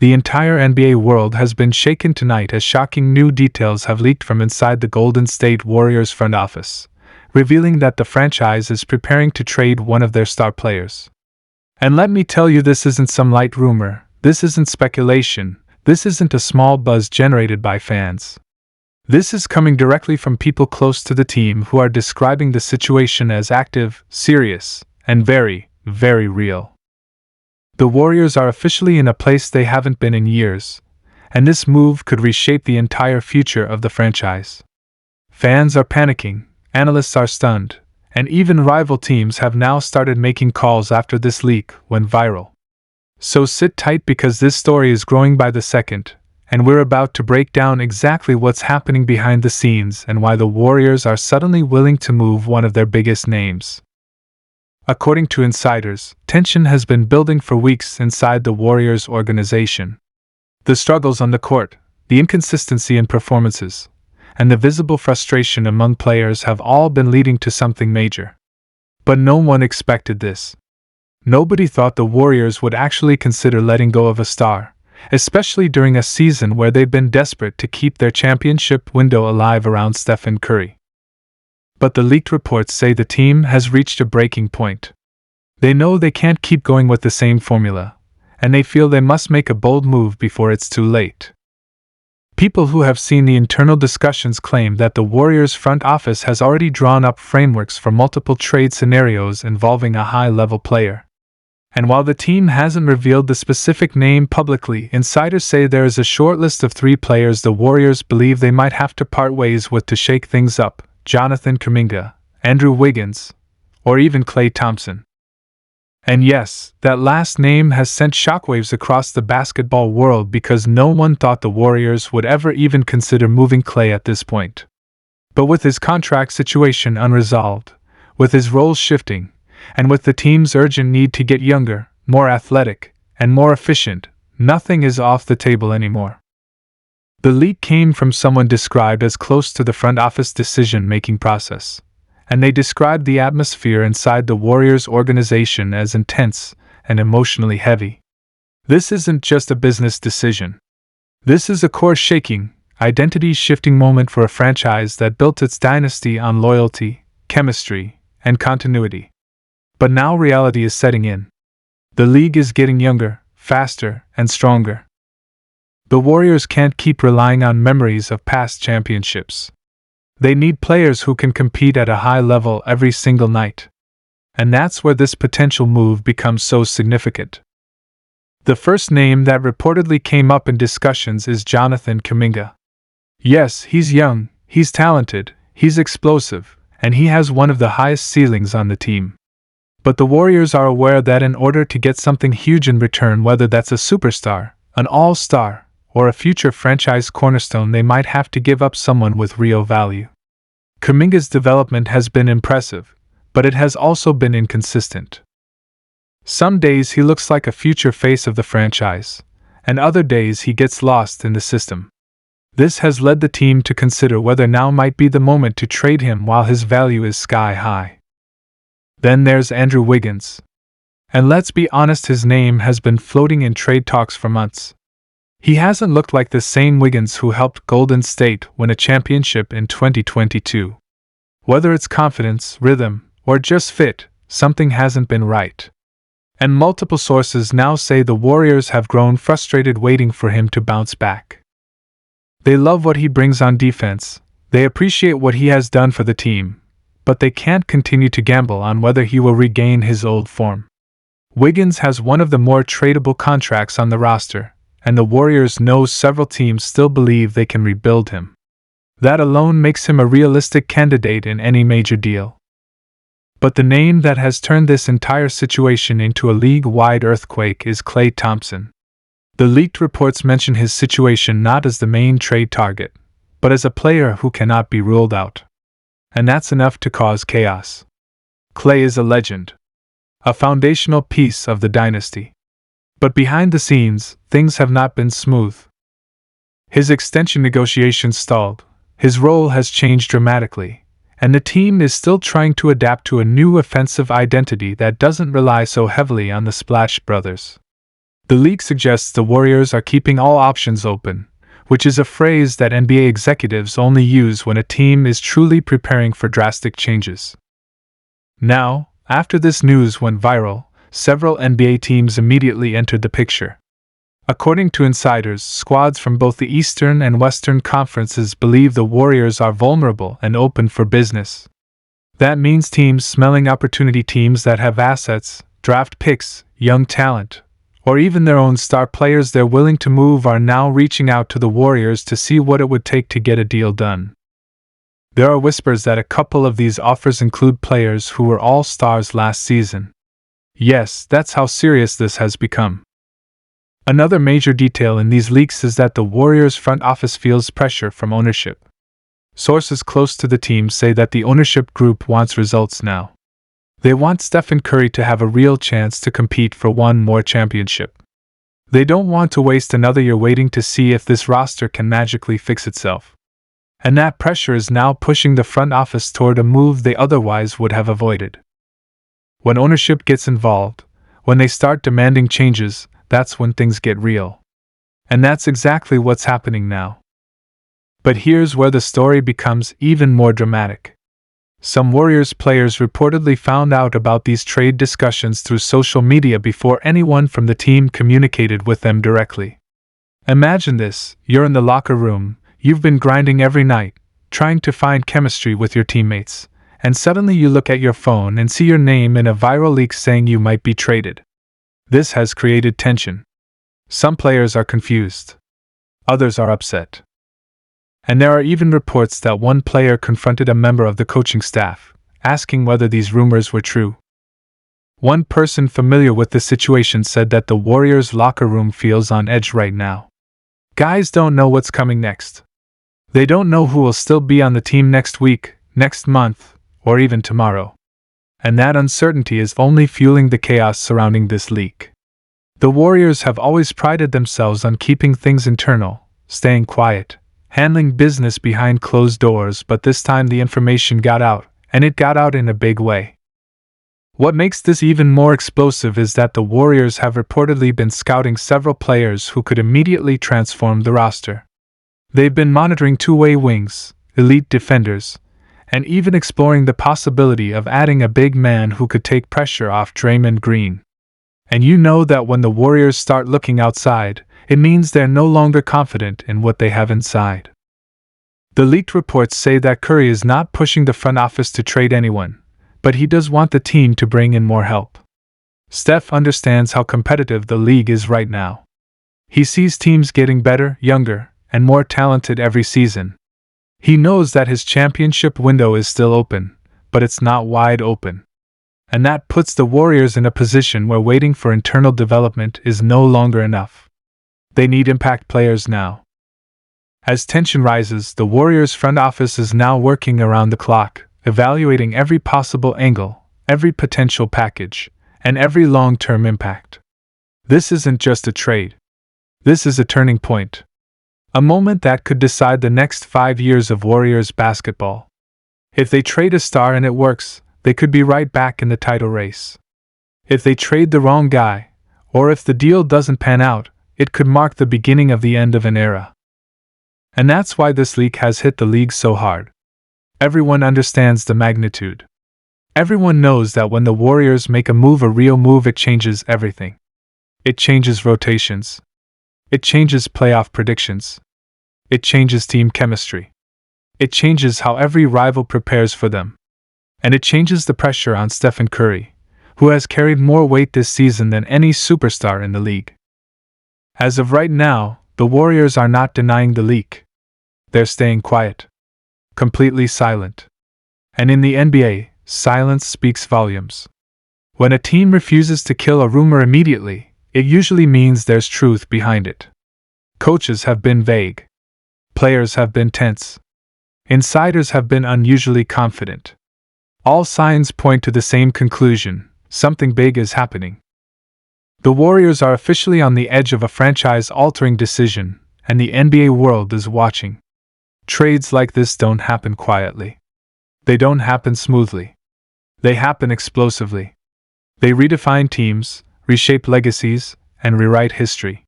The entire NBA world has been shaken tonight as shocking new details have leaked from inside the Golden State Warriors front office, revealing that the franchise is preparing to trade one of their star players. And let me tell you, this isn't some light rumor, this isn't speculation, this isn't a small buzz generated by fans. This is coming directly from people close to the team who are describing the situation as active, serious, and very, very real. The Warriors are officially in a place they haven't been in years, and this move could reshape the entire future of the franchise. Fans are panicking, analysts are stunned, and even rival teams have now started making calls after this leak went viral. So sit tight, because this story is growing by the second, and we're about to break down exactly what's happening behind the scenes and why the Warriors are suddenly willing to move one of their biggest names. According to insiders, tension has been building for weeks inside the Warriors organization. The struggles on the court, the inconsistency in performances, and the visible frustration among players have all been leading to something major. But no one expected this. Nobody thought the Warriors would actually consider letting go of a star, especially during a season where they've been desperate to keep their championship window alive around Stephen Curry. But the leaked reports say the team has reached a breaking point. They know they can't keep going with the same formula, and they feel they must make a bold move before it's too late. People who have seen the internal discussions claim that the Warriors front office has already drawn up frameworks for multiple trade scenarios involving a high-level player. And while the team hasn't revealed the specific name publicly, insiders say there is a short list of 3 players the Warriors believe they might have to part ways with to shake things up: Jonathan Kuminga, Andrew Wiggins, or even Klay Thompson. And yes, that last name has sent shockwaves across the basketball world, because no one thought the Warriors would ever even consider moving Klay at this point. But with his contract situation unresolved, with his roles shifting, and with the team's urgent need to get younger, more athletic, and more efficient, nothing is off the table anymore. The leak came from someone described as close to the front office decision-making process, and they described the atmosphere inside the Warriors organization as intense and emotionally heavy. This isn't just a business decision. This is a core-shaking, identity-shifting moment for a franchise that built its dynasty on loyalty, chemistry, and continuity. But now reality is setting in. The league is getting younger, faster, and stronger. The Warriors can't keep relying on memories of past championships. They need players who can compete at a high level every single night. And that's where this potential move becomes so significant. The first name that reportedly came up in discussions is Jonathan Kuminga. Yes, he's young, he's talented, he's explosive, and he has one of the highest ceilings on the team. But the Warriors are aware that in order to get something huge in return, whether that's a superstar, an all-star, or a future franchise cornerstone, they might have to give up someone with real value. Kuminga's development has been impressive, but it has also been inconsistent. Some days he looks like a future face of the franchise, and other days he gets lost in the system. This has led the team to consider whether now might be the moment to trade him while his value is sky high. Then there's Andrew Wiggins. And let's be honest, his name has been floating in trade talks for months. He hasn't looked like the same Wiggins who helped Golden State win a championship in 2022. Whether it's confidence, rhythm, or just fit, something hasn't been right. And multiple sources now say the Warriors have grown frustrated waiting for him to bounce back. They love what he brings on defense, they appreciate what he has done for the team, but they can't continue to gamble on whether he will regain his old form. Wiggins has one of the more tradable contracts on the roster, and the Warriors know several teams still believe they can rebuild him. That alone makes him a realistic candidate in any major deal. But the name that has turned this entire situation into a league-wide earthquake is Klay Thompson. The leaked reports mention his situation not as the main trade target, but as a player who cannot be ruled out. And that's enough to cause chaos. Klay is a legend, a foundational piece of the dynasty. But behind the scenes, things have not been smooth. His extension negotiations stalled, his role has changed dramatically, and the team is still trying to adapt to a new offensive identity that doesn't rely so heavily on the Splash Brothers. The league suggests the Warriors are keeping all options open, which is a phrase that NBA executives only use when a team is truly preparing for drastic changes. Now, after this news went viral, several NBA teams immediately entered the picture. According to insiders, squads from both the Eastern and Western conferences believe the Warriors are vulnerable and open for business. That means teams smelling opportunity, teams that have assets, draft picks, young talent, or even their own star players they're willing to move are now reaching out to the Warriors to see what it would take to get a deal done. There are whispers that a couple of these offers include players who were all-stars last season. Yes, that's how serious this has become. Another major detail in these leaks is that the Warriors' front office feels pressure from ownership. Sources close to the team say that the ownership group wants results now. They want Stephen Curry to have a real chance to compete for one more championship. They don't want to waste another year waiting to see if this roster can magically fix itself. And that pressure is now pushing the front office toward a move they otherwise would have avoided. When ownership gets involved, when they start demanding changes, that's when things get real. And that's exactly what's happening now. But here's where the story becomes even more dramatic. Some Warriors players reportedly found out about these trade discussions through social media before anyone from the team communicated with them directly. Imagine this: you're in the locker room, you've been grinding every night, trying to find chemistry with your teammates, and suddenly you look at your phone and see your name in a viral leak saying you might be traded. This has created tension. Some players are confused. Others are upset. And there are even reports that one player confronted a member of the coaching staff, asking whether these rumors were true. One person familiar with the situation said that the Warriors' locker room feels on edge right now. Guys don't know what's coming next. They don't know who will still be on the team next week, next month, or even tomorrow. And that uncertainty is only fueling the chaos surrounding this leak. The Warriors have always prided themselves on keeping things internal, staying quiet, handling business behind closed doors, but this time the information got out, and it got out in a big way. What makes this even more explosive is that the Warriors have reportedly been scouting several players who could immediately transform the roster. They've been monitoring two-way wings, elite defenders, and even exploring the possibility of adding a big man who could take pressure off Draymond Green. And you know that when the Warriors start looking outside, it means they're no longer confident in what they have inside. The leaked reports say that Curry is not pushing the front office to trade anyone, but he does want the team to bring in more help. Steph understands how competitive the league is right now. He sees teams getting better, younger, and more talented every season. He knows that his championship window is still open, but it's not wide open. And that puts the Warriors in a position where waiting for internal development is no longer enough. They need impact players now. As tension rises, the Warriors' front office is now working around the clock, evaluating every possible angle, every potential package, and every long-term impact. This isn't just a trade. This is a turning point. A moment that could decide the next 5 years of Warriors basketball. If they trade a star and it works, they could be right back in the title race. If they trade the wrong guy, or if the deal doesn't pan out, it could mark the beginning of the end of an era. And that's why this leak has hit the league so hard. Everyone understands the magnitude. Everyone knows that when the Warriors make a move, a real move, it changes everything. It changes rotations. It changes playoff predictions. It changes team chemistry. It changes how every rival prepares for them. And it changes the pressure on Stephen Curry, who has carried more weight this season than any superstar in the league. As of right now, the Warriors are not denying the leak. They're staying quiet. Completely silent. And in the NBA, silence speaks volumes. When a team refuses to kill a rumor immediately, it usually means there's truth behind it. Coaches have been vague. Players have been tense. Insiders have been unusually confident. All signs point to the same conclusion: something big is happening. The Warriors are officially on the edge of a franchise-altering decision, and the NBA world is watching. Trades like this don't happen quietly. They don't happen smoothly. They happen explosively. They redefine teams, reshape legacies, and rewrite history.